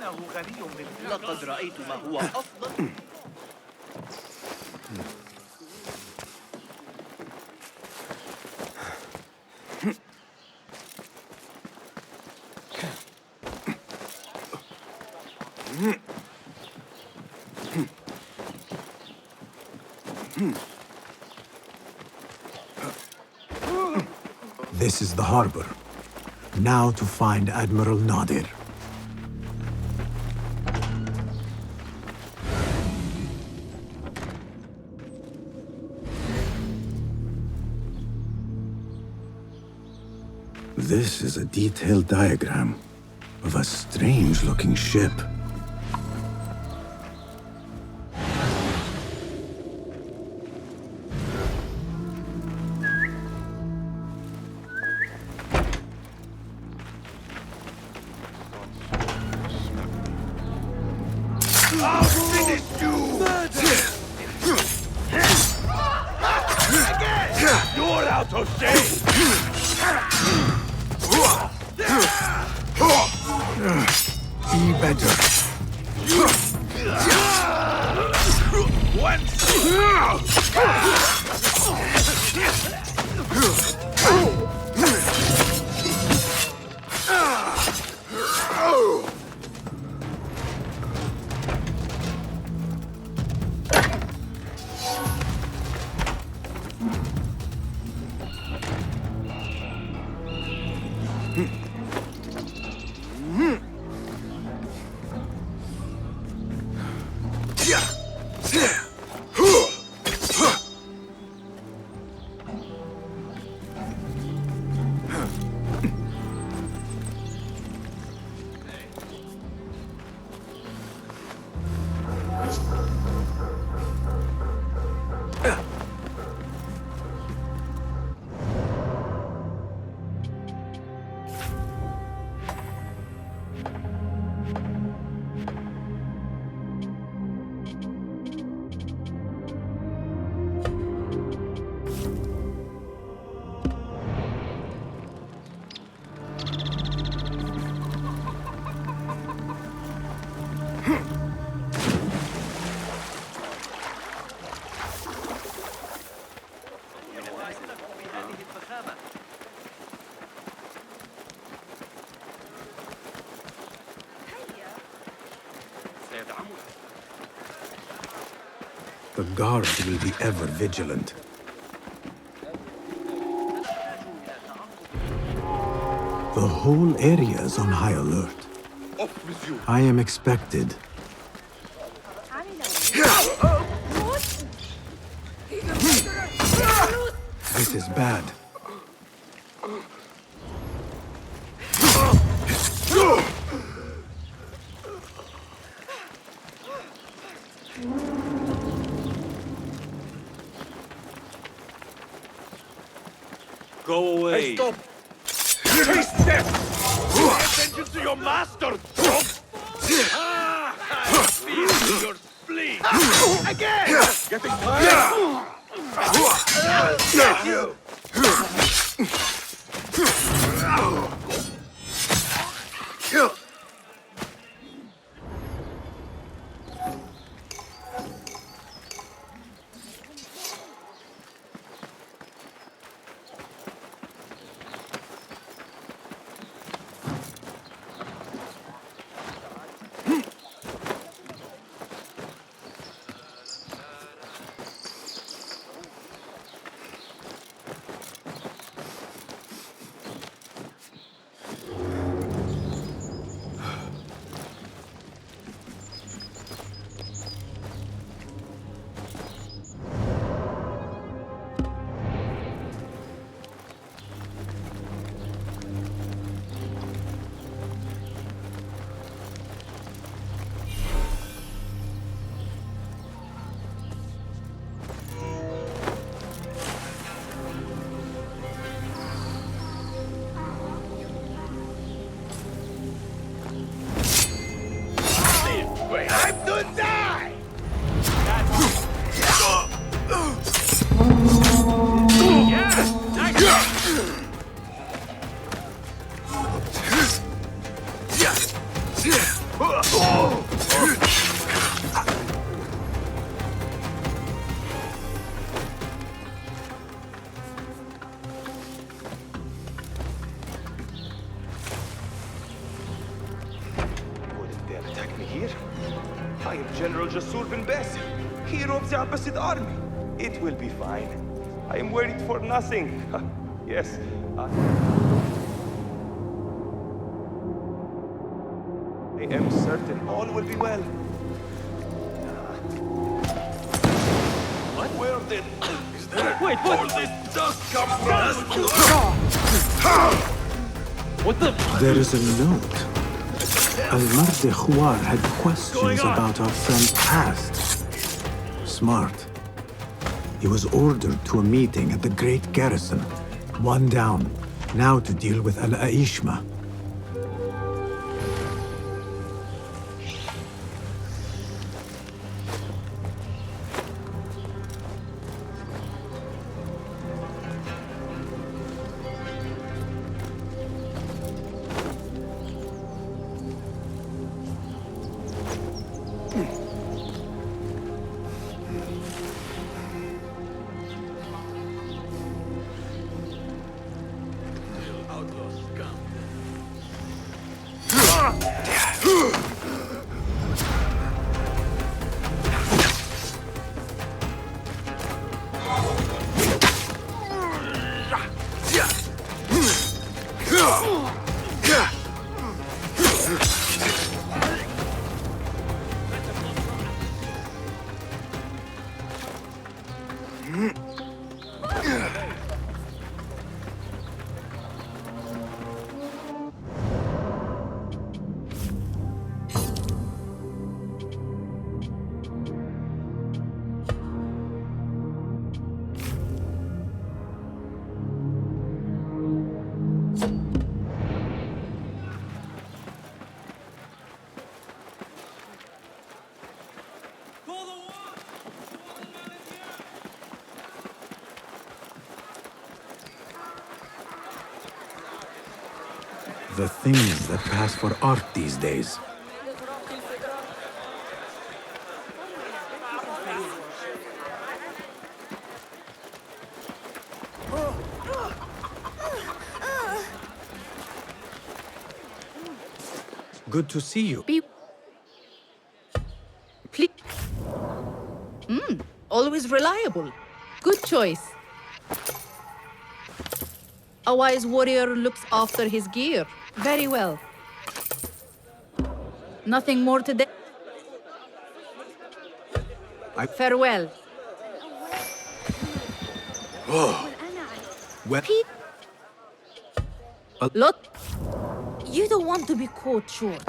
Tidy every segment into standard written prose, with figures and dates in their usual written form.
إنه غني بالفعل. لقد رأيت ما هو أفضل. This is the harbor. Now to find Admiral Nadir. This is a detailed diagram of a strange-looking ship. I'll finish you! You're out of shape! Be better. The guards will be ever vigilant. The whole area is on high alert. I am expected. This is bad. Go away! Hey, stop! Chase them! Pay attention to your master, drop! I feel your spleen! Again! Getting tired? Get you! Jasur bin Basil, hero of the Abbasid army. It will be fine. I am worried for nothing. Yes, I am certain all will be well. What? Where did... Is there... Wait, what? All this dust come from? What the... There is a note. Al-Mardi Khwar had questions about our friend's past. Smart. He was ordered to a meeting at the Great Garrison. One down. Now to deal with Al-Aishma. Outlaws scum. The things that pass for art these days. Good to see you. Please. Always reliable. Good choice. A wise warrior looks after his gear. Very well. Nothing more today. Farewell. Well, Pete. Lot. You don't want to be caught short.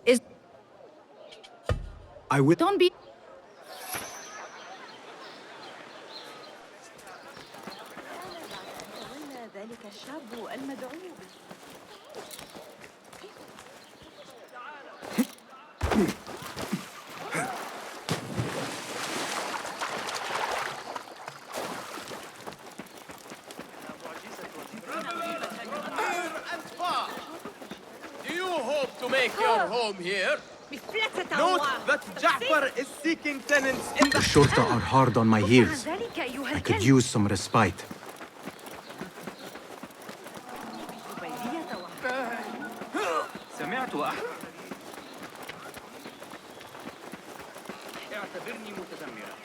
Is I will. don't be. ذلك الشاب المدعو Do you hope to make your home here? Note that Ja'far is seeking tenants in The Shorta are hard on my heels. I could use some respite. سمعت اعتبرني متذمرا.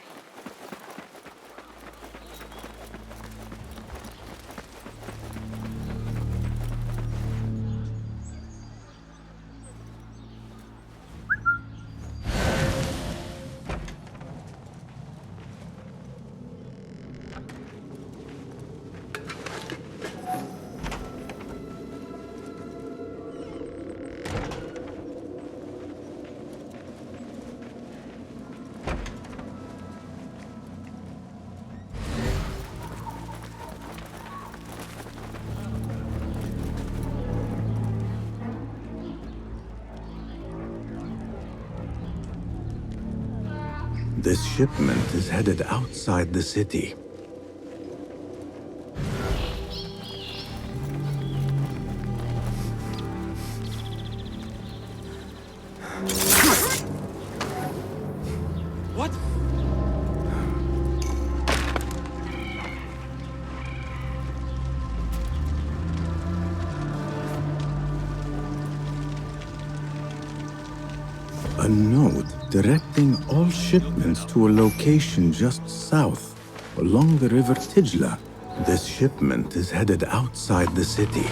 This shipment is headed outside the city. What? A note. directing all shipments to a location just south, along the river Tijla. This shipment is headed outside the city.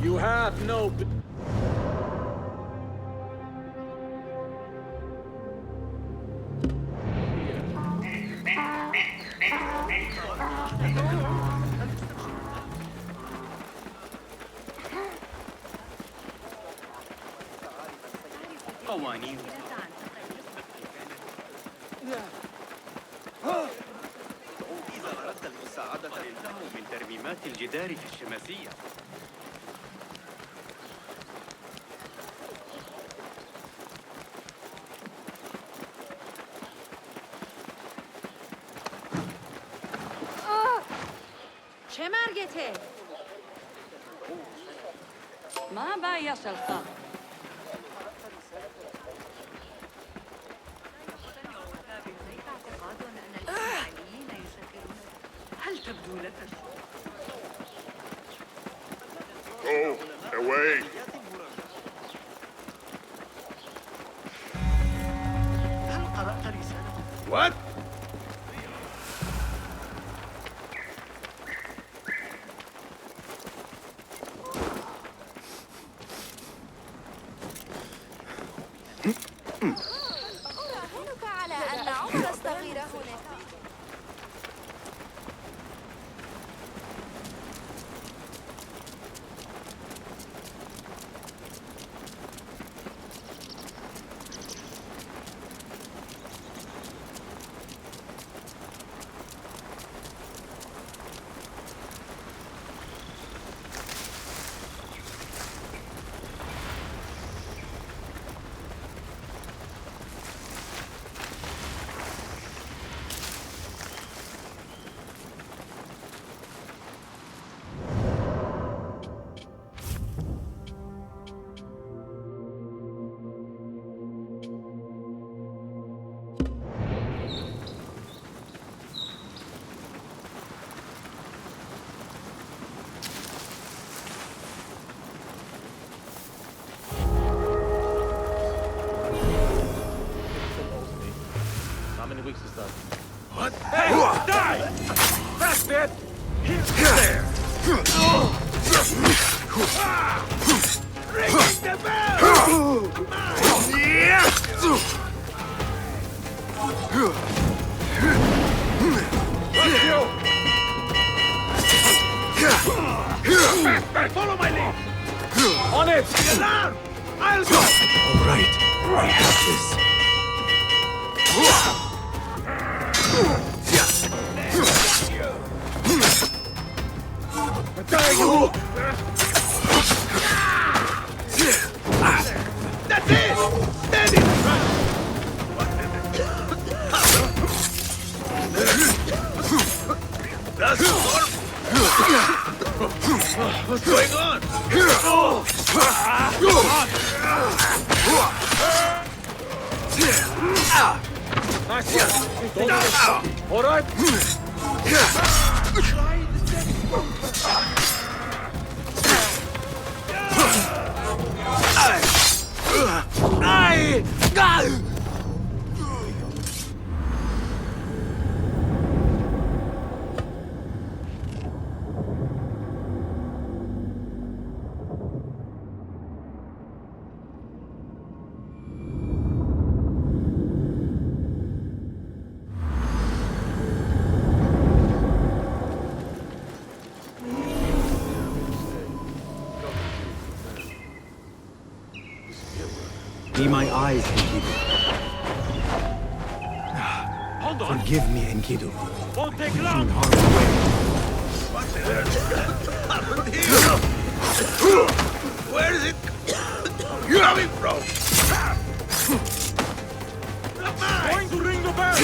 You have no... قوانين إذا أردت المساعدة انتهوا من ترميمات الجدار في الشماسية. چه مرگته؟ ما باید شلخا هل تبدو لك Go away. هل قرأت رسالة؟ What? أراهنك على أن عمر الصغير هناك. How many weeks is that? What? Hey! Die! That's it! There! Ringing the bell! Faster! Follow my lead! On it! Get down! I'll go! All right, I have this. There you! That's it! Steady! That's what's going on? Nice one. All right? Be my eyes, Enkidu. Hold on. Forgive me, Enkidu. Won't take long. Hard way. Where is it coming from? Going to ring the bell.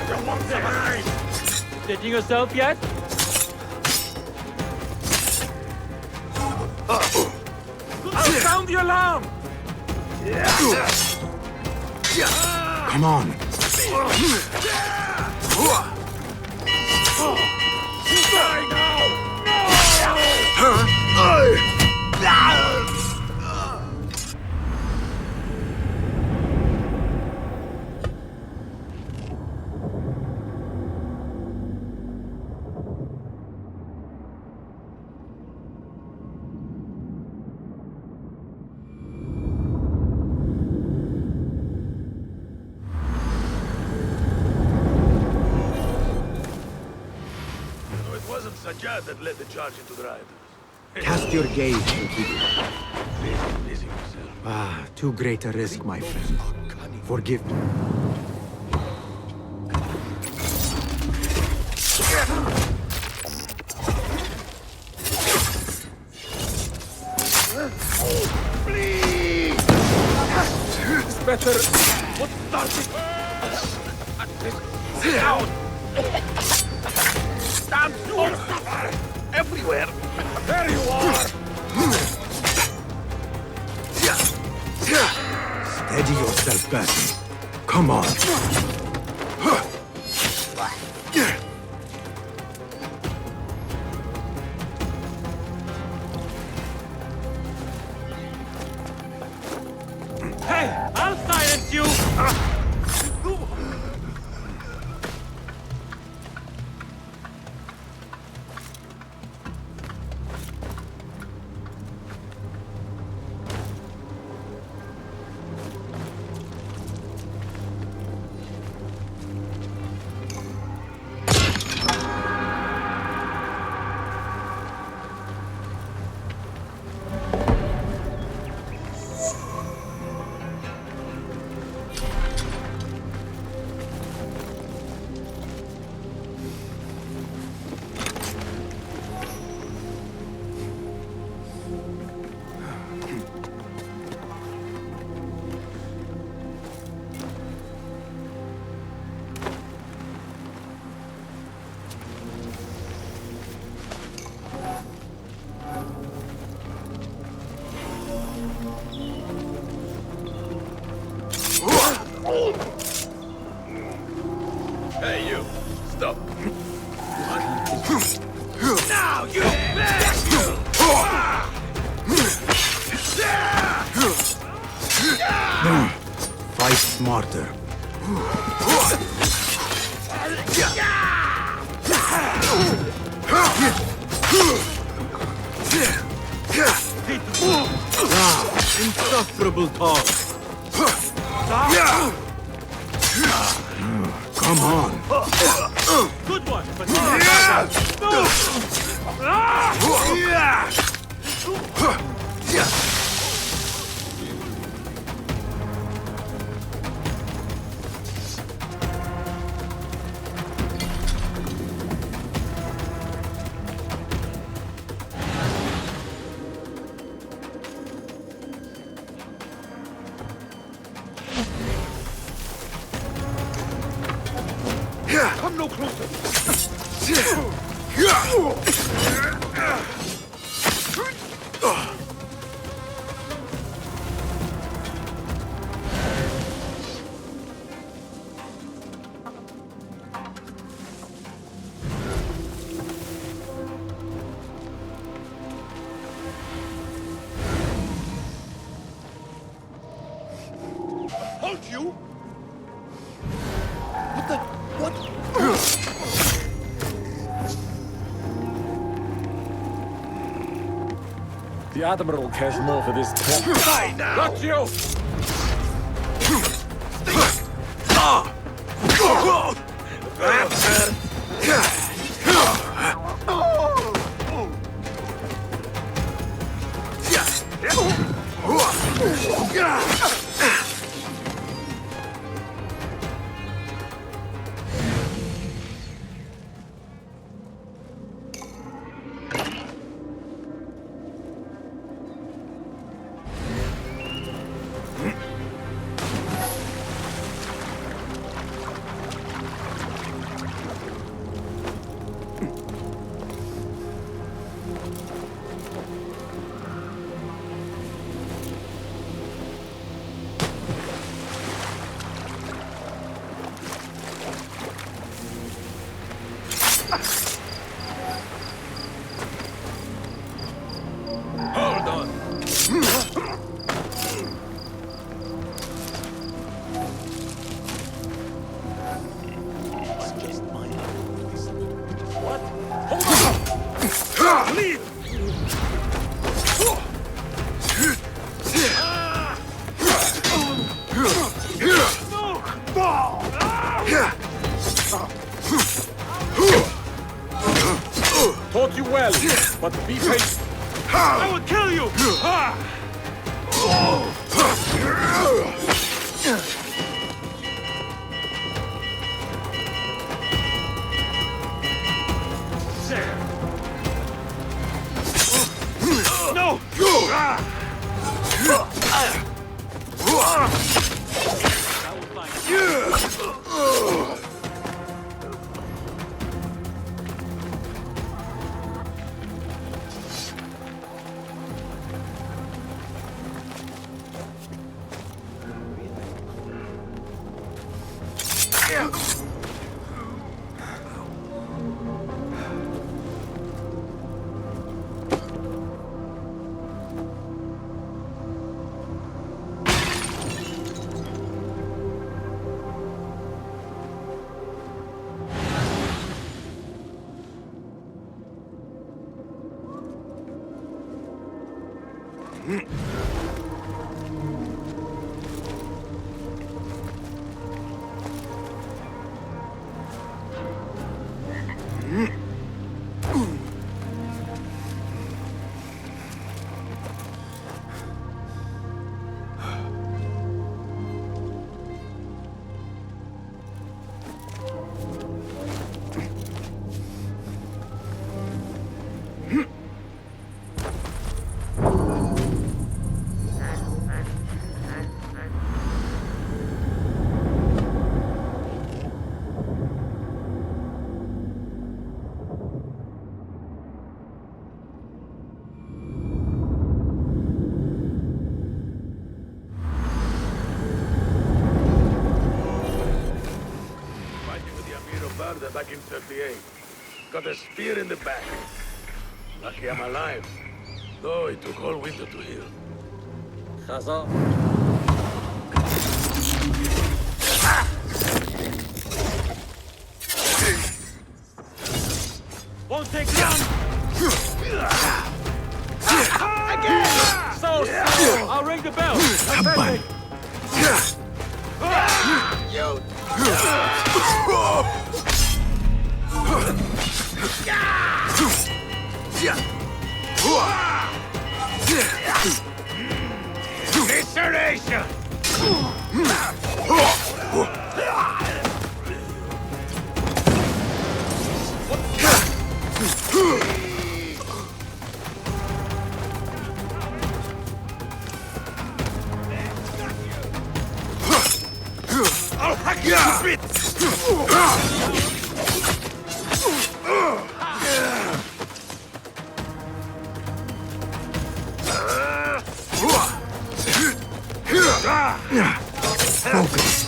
I want the eye. Stitching yourself yet? I'll sound the alarm! Come on. Die now! No, it wasn't Sajjad that led the charge into the riot. Cast your gaze, Enkidu. Busy yourself. Ah, too great a risk, my friend. Forgive me. It's better. What started? Sit down! Stand still! Everywhere! There you are! Steady yourself, Basim. Come on. Hey! I'll silence you! Hey, you! Stop! Now, you bitch! Fight smarter. Insufferable talk. Come on. Good one, but come no closer! Hold you! What the... What? The Admiral cares more for this talk. Die now! Got you! Hold on. What? Hold on! Leave! Taught you well, but be patient. I will kill you! No! Back in 38. Got a spear in the back. Lucky I'm alive. Though it took all winter to heal. Khazar. Won't take long! Again! So, I'll ring the bell. Taban. Incineration! I'll hack you to bits! Focus.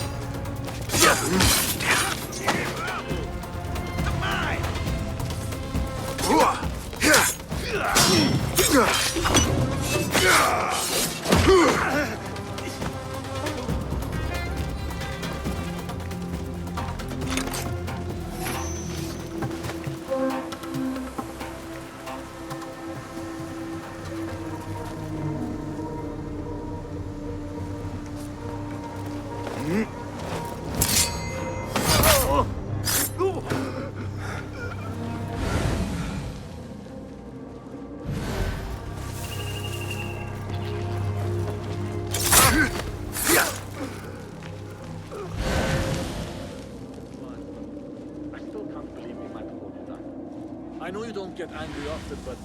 I know you don't get angry often, but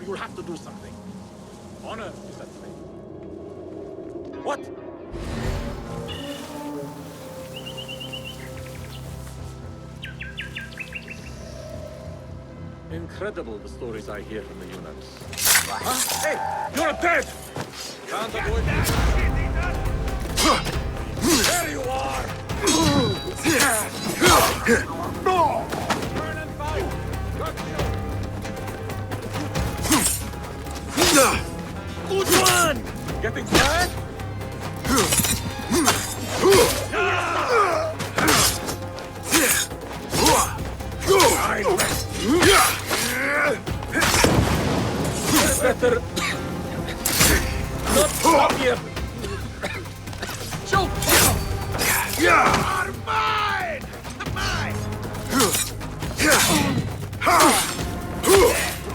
you'll have to do something. Honor is at stake. What? Incredible the stories I hear from the units. Huh? Hey, you're dead! Can't avoid me. There you are! No! Burn and Getting tired? Better not stop him. Choke him. You're mine. Mine.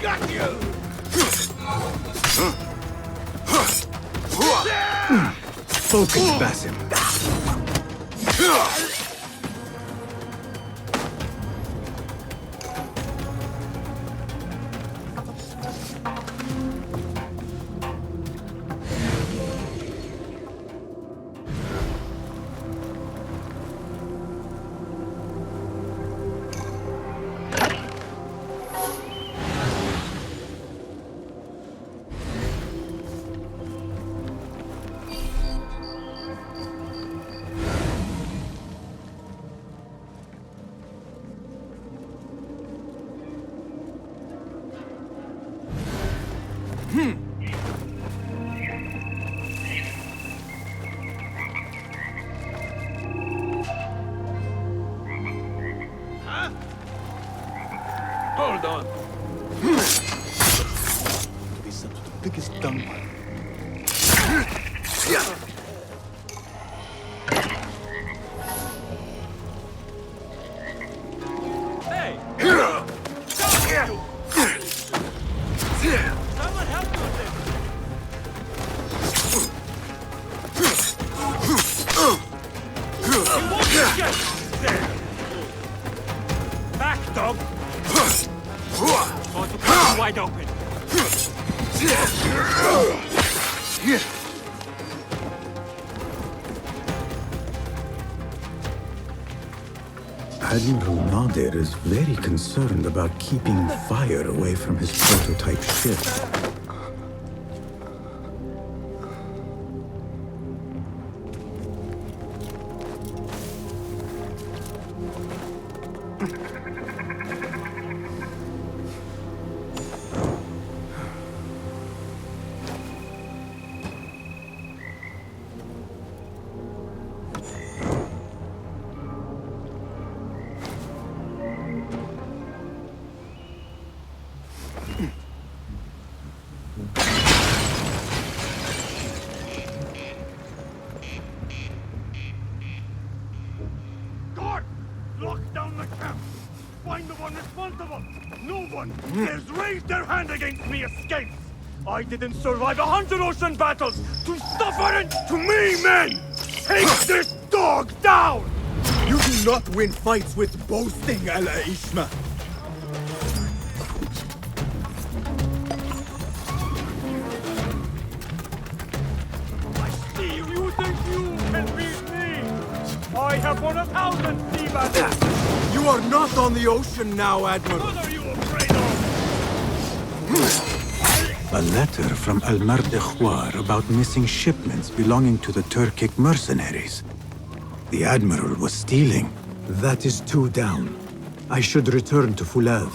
Got you. Focus, Basim. Hold on. He's the biggest dumb one. Hey! Someone help me with this! You won't get there! Back, dog! Going to cut you wide open! Admiral Nadir is very concerned about keeping fire away from his prototype ship. Guard! Lock down the camp! Find the one responsible! No one dares raise their hand against me escapes! I didn't survive 100 ocean battles to suffer it to me, men! Take this dog down! You do not win fights with boasting, Al-Aishma. I see you think you can beat me! I have won 1,000 sea battles! You are not on the ocean now, Admiral. What are you afraid of? A letter from Al-Mardekhwar about missing shipments belonging to the Turkic mercenaries. The Admiral was stealing. That is 2 down. I should return to Fulad.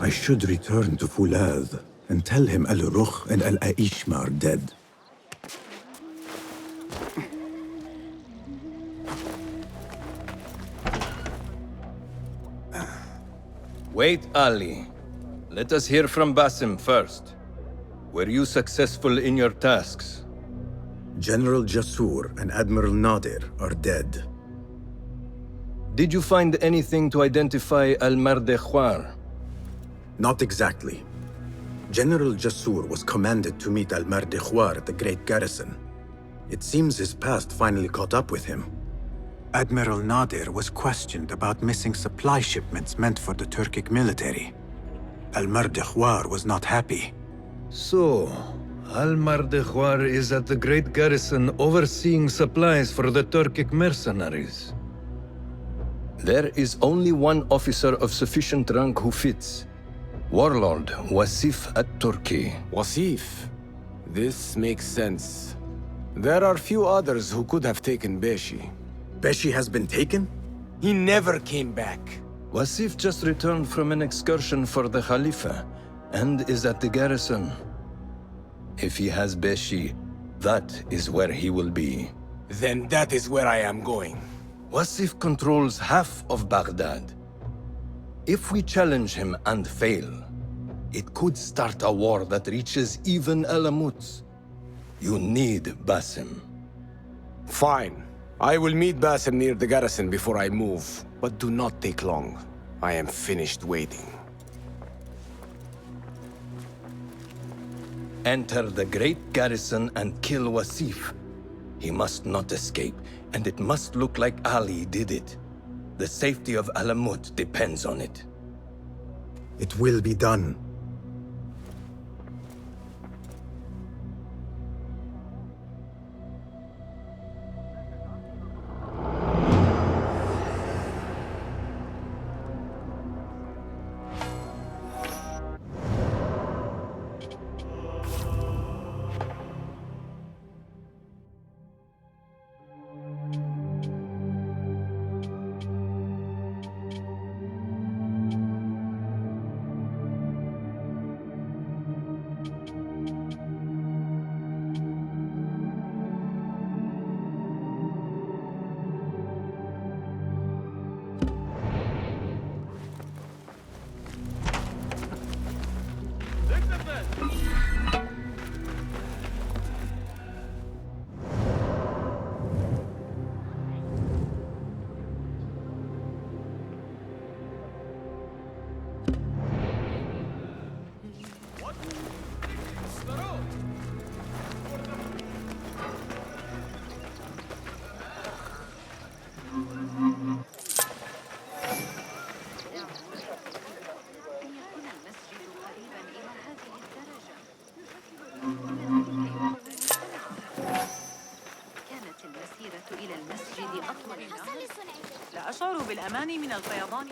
I should return to Fulad and tell him Al-Rukh and Al-Aishma are dead. Wait, Ali. Let us hear from Basim first. Were you successful in your tasks? General Jasur and Admiral Nadir are dead. Did you find anything to identify Al-Mardekhwar? Not exactly. General Jasur was commanded to meet Al-Mardekhwar at the Great Garrison. It seems his past finally caught up with him. Admiral Nadir was questioned about missing supply shipments meant for the Turkic military. Al-Mardekhwar was not happy. So, Al-Mardekhwar is at the Great Garrison overseeing supplies for the Turkic mercenaries. There is only one officer of sufficient rank who fits. Warlord Wasif at-Turki. Wasif? This makes sense. There are few others who could have taken Beshi. Beshi has been taken? He never came back. Wasif just returned from an excursion for the Khalifa and is at the garrison. If he has Beshi, that is where he will be. Then that is where I am going. Wasif controls half of Baghdad. If we challenge him and fail, it could start a war that reaches even Alamut. You need Basim. Fine. I will meet Basim near the garrison before I move, but do not take long. I am finished waiting. Enter the great garrison and kill Wasif. He must not escape, and it must look like Ali did it. The safety of Alamut depends on it. It will be done. لا أشعر بالأمان من الفيضان.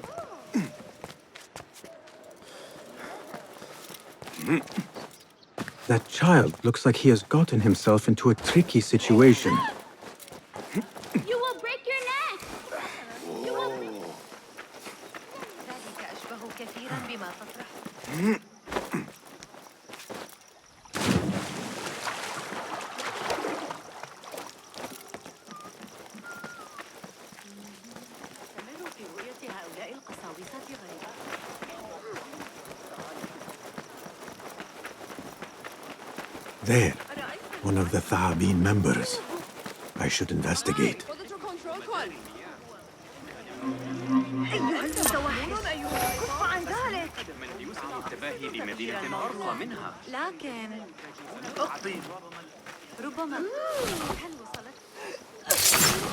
That child looks like he has gotten himself into a tricky situation. You will break your neck! You will break... ذلك أشبه كثيراً بما تطرح. استمروا في رؤية هؤلاء القساوسة غريبة. There, one of the Thaabin members. I should investigate. لكن ربما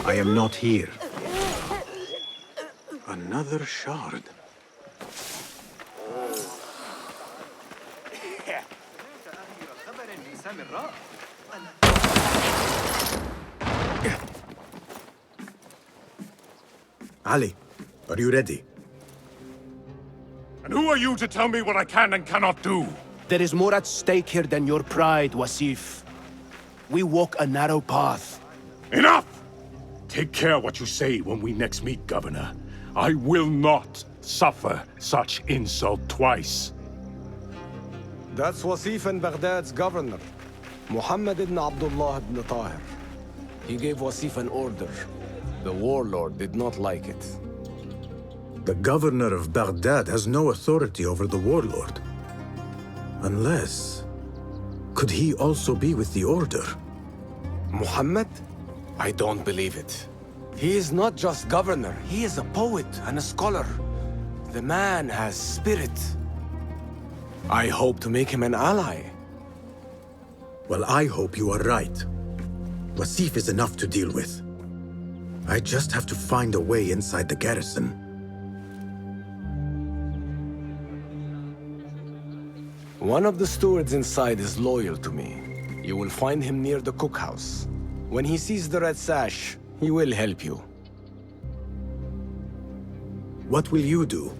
I am not here. Another shard. Ali, are you ready? And who are you to tell me what I can and cannot do? There is more at stake here than your pride, Wasif. We walk a narrow path. Enough! Take care what you say when we next meet, Governor. I will not suffer such insult twice. That's Wasif and Baghdad's governor, Muhammad ibn Abdullah ibn Tahir. He gave Wasif an order. The warlord did not like it. The governor of Baghdad has no authority over the warlord. Unless... could he also be with the Order? Muhammad? I don't believe it. He is not just governor, he is a poet and a scholar. The man has spirit. I hope to make him an ally. Well, I hope you are right. Wasif is enough to deal with. I just have to find a way inside the garrison. One of the stewards inside is loyal to me. You will find him near the cookhouse. When he sees the red sash, he will help you. What will you do?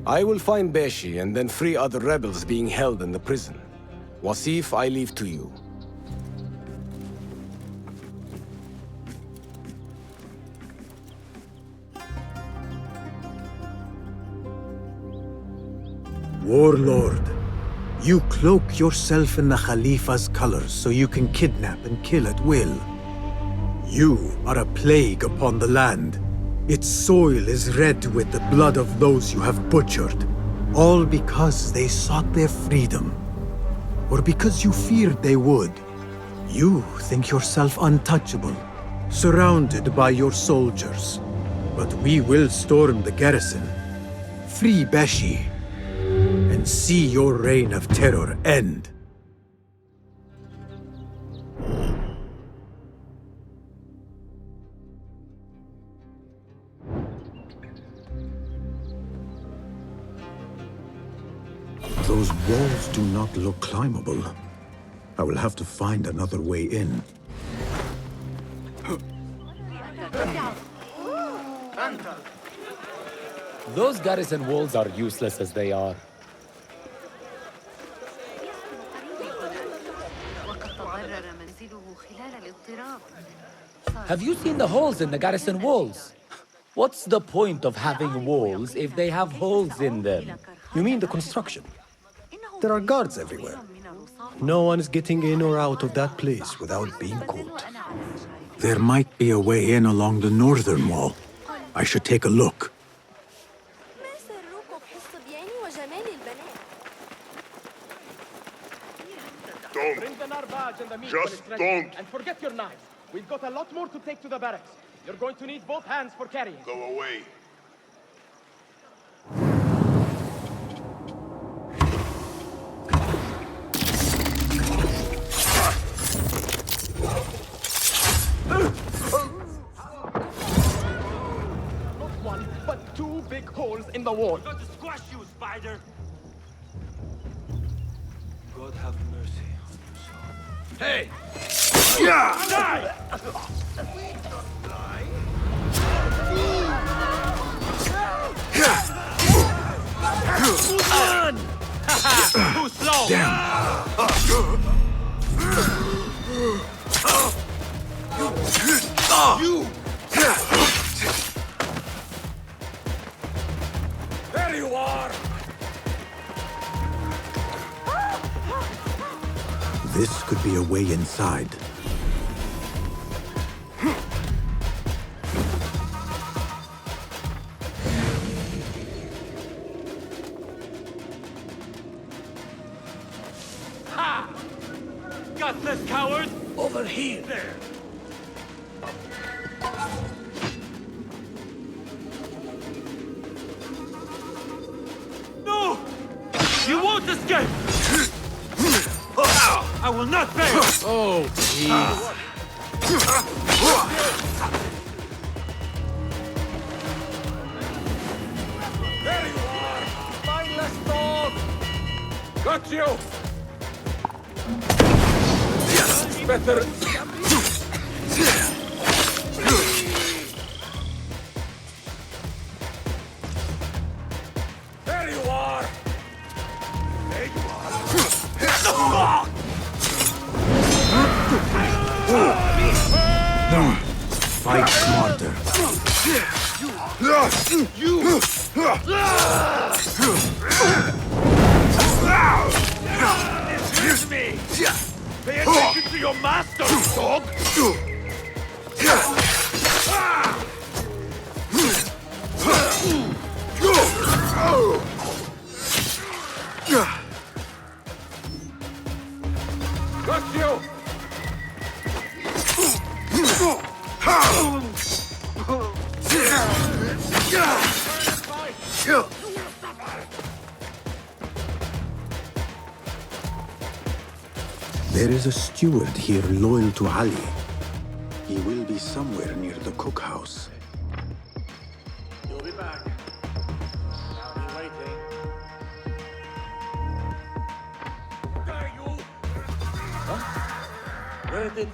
I will find Beshi and then free other rebels being held in the prison. Wasif, I leave to you. Warlord, you cloak yourself in the Khalifa's colors so you can kidnap and kill at will. You are a plague upon the land. Its soil is red with the blood of those you have butchered, all because they sought their freedom, or because you feared they would. You think yourself untouchable, surrounded by your soldiers. But we will storm the garrison, free Beshi, and see your reign of terror end. Those walls do not look climbable. I will have to find another way in. Those garrison walls are useless as they are. Have you seen the holes in the garrison walls? What's the point of having walls if they have holes in them? You mean the construction? There are guards everywhere. No one is getting in or out of that place without being caught. There might be a way in along the northern wall. I should take a look. Don't. Just don't. And forget your knives. We've got a lot more to take to the barracks. You're going to need both hands for carrying. Go away. Not one, but two big holes in the wall. I'm going to squash you, spider! God have mercy on your soul. Hey! Yeah! Die! On! Too slow! You! There you are! This could be a way inside. Ha! Gutless coward! Over here! There! No! You won't escape! I will not fail! Oh, jeez. There you are! Spineless dog! Got you! Better... There you are! There you are! Fight smarter. Excuse me! Pay attention to your master, dog! There is a steward here loyal to Ali. He will be somewhere near the cookhouse. You'll be back. I'll be waiting. There you! Huh? Where did...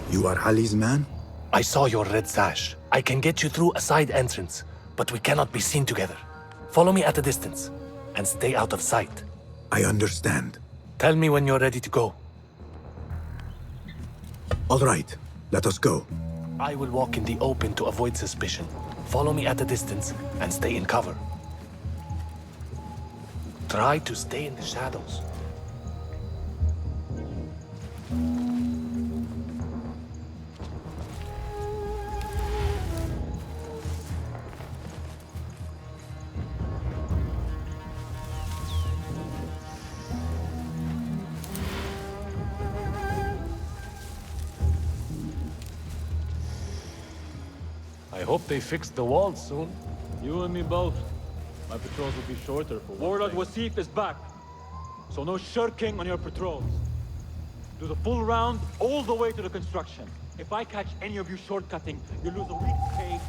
You are Ali's man? I saw your red sash. I can get you through a side entrance, but we cannot be seen together. Follow me at a distance, and stay out of sight. I understand. Tell me when you're ready to go. All right, let us go. I will walk in the open to avoid suspicion. Follow me at a distance, and stay in cover. Try to stay in the shadows. I hope they fix the walls soon. You and me both. My patrols will be shorter for Warlord Wasif is back. So no shirking on your patrols. Do the full round all the way to the construction. If I catch any of you shortcutting, you lose a week's pay.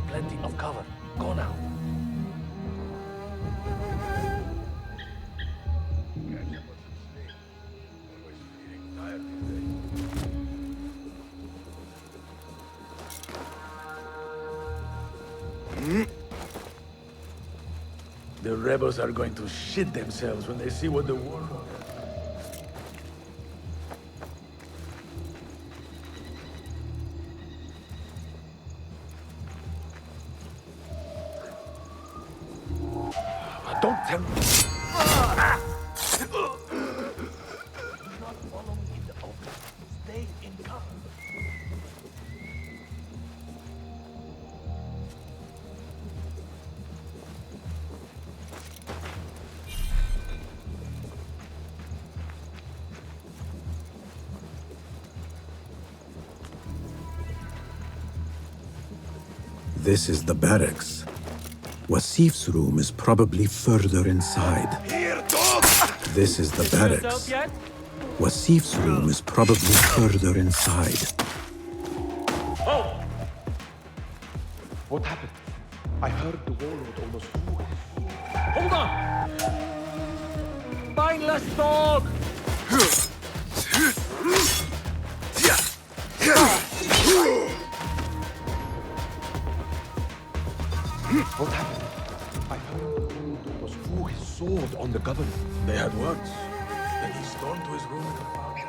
Plenty of cover. Go now. The rebels are going to shit themselves when they see what the warlord has. Don't tell me. Do not follow me in the open. Stay in cover. This is the barracks. Wasif's room is probably further inside. This is the barracks. Wasif's room is probably further inside. Oh! What happened? I heard the warlord almost. Hold on! By spineless dog! What happened? I heard Dudu was threw his sword on the governor. They had words. Then he stormed to his room and found them.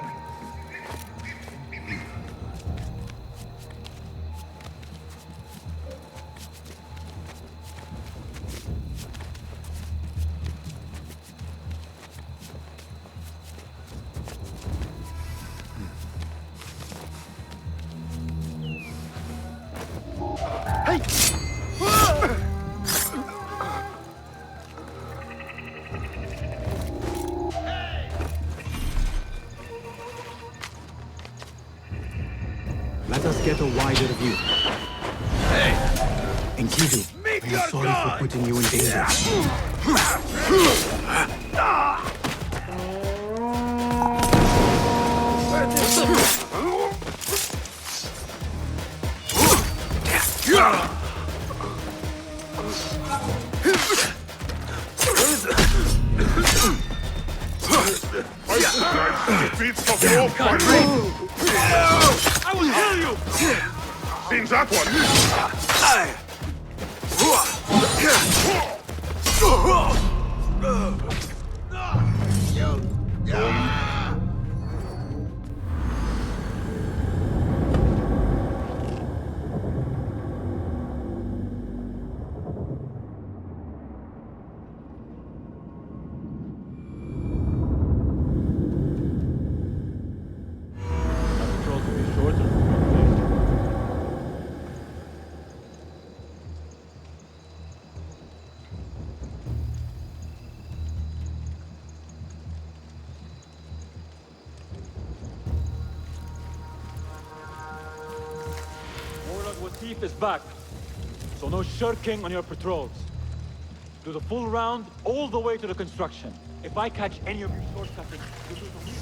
Let us get a wider view. Hey! Enkidu, I am sorry for putting you in danger. I will kill you! Seems that Thief is back, so no shirking on your patrols. Do the full round all the way to the construction. If I catch any of you shortcutting, you lose a week.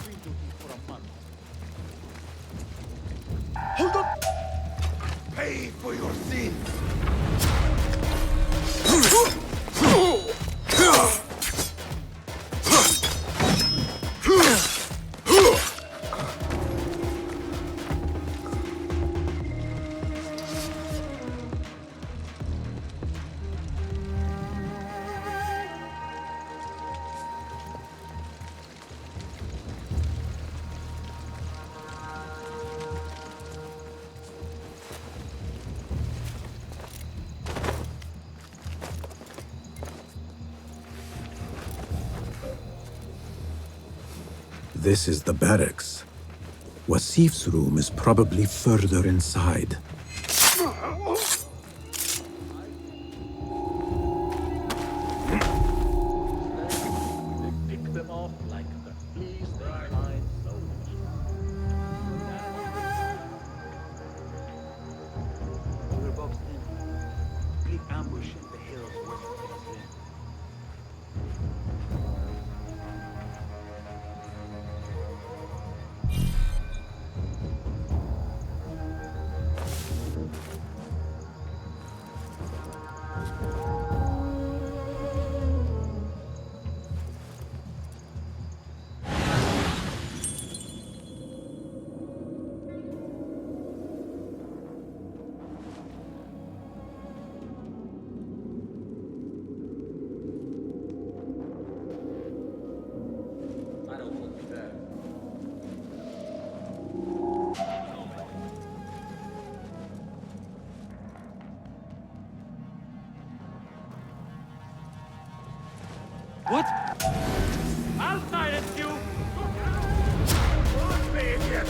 Free duty for a month. Hold up! Pay for your sins! This is the barracks. Wasif's room is probably further inside. Pick them off like the fleas they find soldiers. We're boxed in. Big ambush in the hills west of Palestine. What? I'll silence you! Idiot!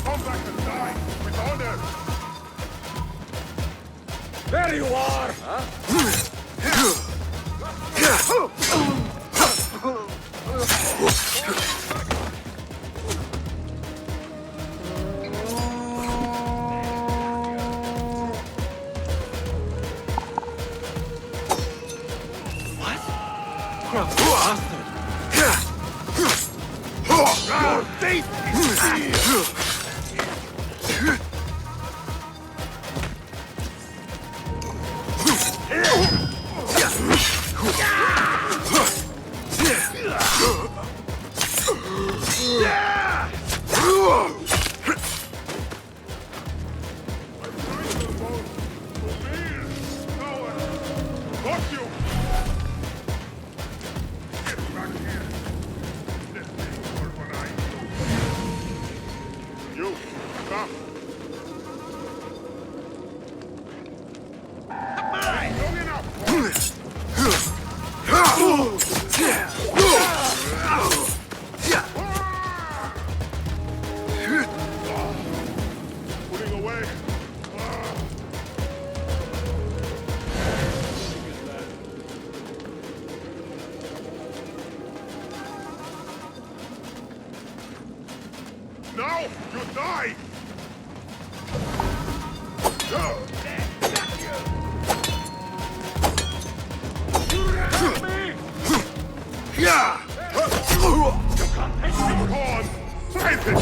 Come back and die with honor! There you are! Now you die! Yeah! You can't take me on! Fight it!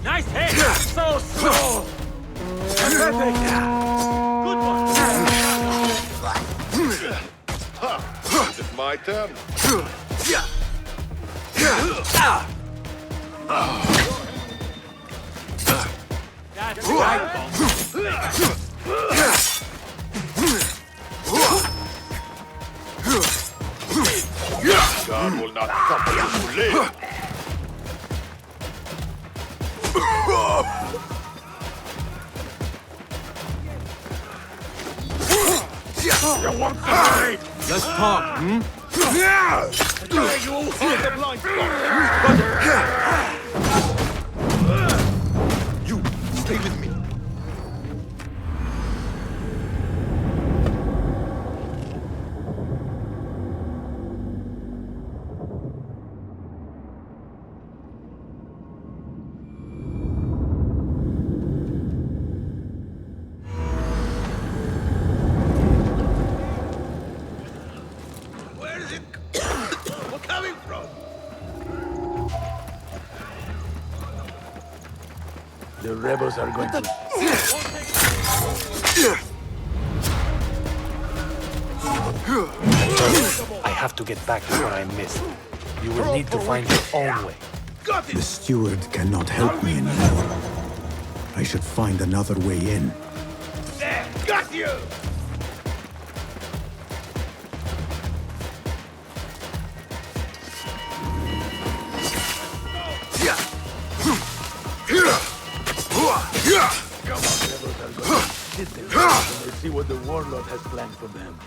Nice hit! So slow! Terrific! Good one! It's my turn. That's right, God will not suffer you to live. You want to ride? Let's talk, hmm? You will find the blind You, stay with me. The rebels are going to... I have to get back to what I missed. You will need to find your own way. The steward cannot help me anymore. I should find another way in. There! Got you! Come on, rebels are going to sit there and see what the warlord has planned for them.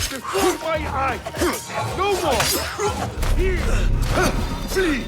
Before my eyes! No more! Here! Flee!